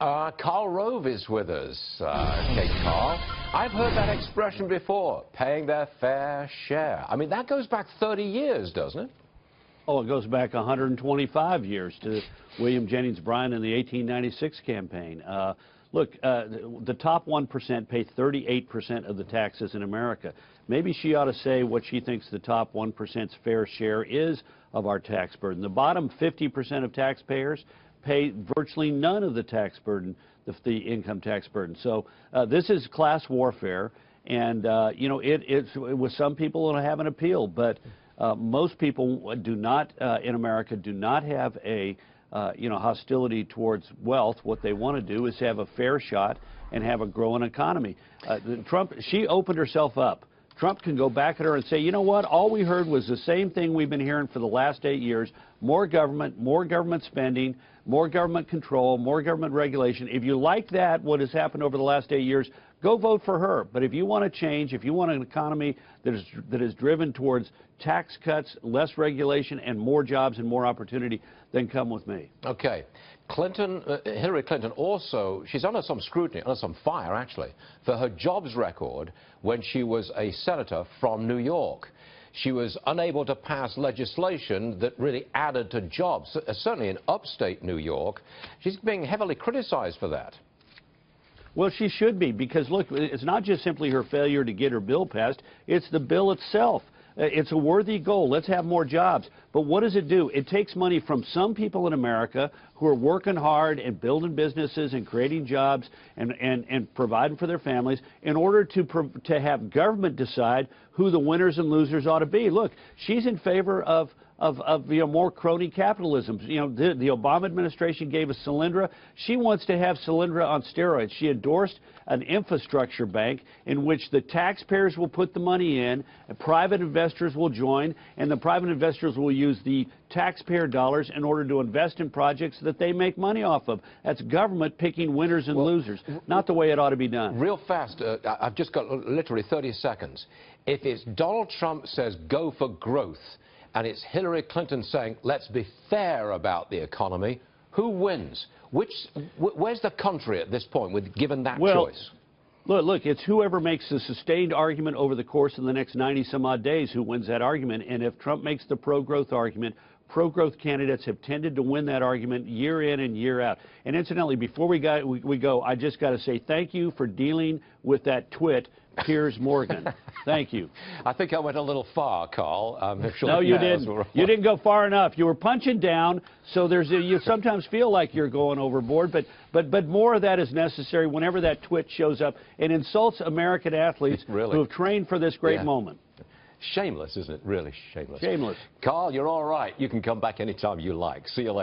Karl Rove is with us. Okay, Karl, I've heard that expression before, paying their fair share. I mean, that goes back 30 years, doesn't it? Oh, it goes back 125 years to William Jennings Bryan in the 1896 campaign. Look, the top 1% pay 38% of the taxes in America. Maybe she ought to say what she thinks the top 1%'s fair share is of our tax burden. The bottom 50% of taxpayers pay virtually none of the tax burden, the income tax burden. So this is class warfare, and you know, with some people it'll have an appeal, but most people do not in America do not have a you know, hostility towards wealth. What they want to do is have a fair shot and have a growing economy. Trump, she opened herself up. Trump can go back at her and say, you know what, all we heard was the same thing we've been hearing for the last 8 years, more government spending, more government control, more government regulation. If you like that, what has happened over the last 8 years, go vote for her. But if you want to change, if you want an economy that is driven towards tax cuts, less regulation, and more jobs and more opportunity, then come with me. Okay. Hillary Clinton also, she's under some scrutiny, under some fire actually, for her jobs record when she was a senator from New York. She was unable to pass legislation that really added to jobs, certainly in upstate New York. She's being heavily criticized for that. Well, she should be, because, look, it's not just simply her failure to get her bill passed, it's the bill itself. It's a worthy goal. Let's have more jobs. But what does it do? It takes money from some people in America who are working hard and building businesses and creating jobs and providing for their families in order to have government decide who the winners and losers ought to be. Look, she's in favor of you know, more crony capitalism. You know, the Obama administration gave us Solyndra. She wants to have Solyndra on steroids. She endorsed an infrastructure bank in which the taxpayers will put the money in, and private investors will join, and the private investors will use the taxpayer dollars in order to invest in projects that they make money off of. That's government picking winners and losers, not the way it ought to be done. Real fast, I've just got literally 30 seconds. If it's Donald Trump says go for growth, and it's Hillary Clinton saying, let's be fair about the economy, who wins? Where's the country at this point, given that choice? Look, it's whoever makes a sustained argument over the course of the next 90-some-odd days who wins that argument. And if Trump makes the pro-growth argument, pro-growth candidates have tended to win that argument year in and year out. And incidentally, before we go, I just got to say thank you for dealing with that twit, Piers Morgan. Thank you. I think I went a little far, Karl. No, you didn't. You didn't go far enough. You were punching down, so you sometimes feel like you're going overboard, but more of that is necessary whenever that twit shows up and insults American athletes who have trained for this great moment. Shameless, isn't it? Really shameless. Shameless. Karl, you're all right. You can come back anytime you like. See you later.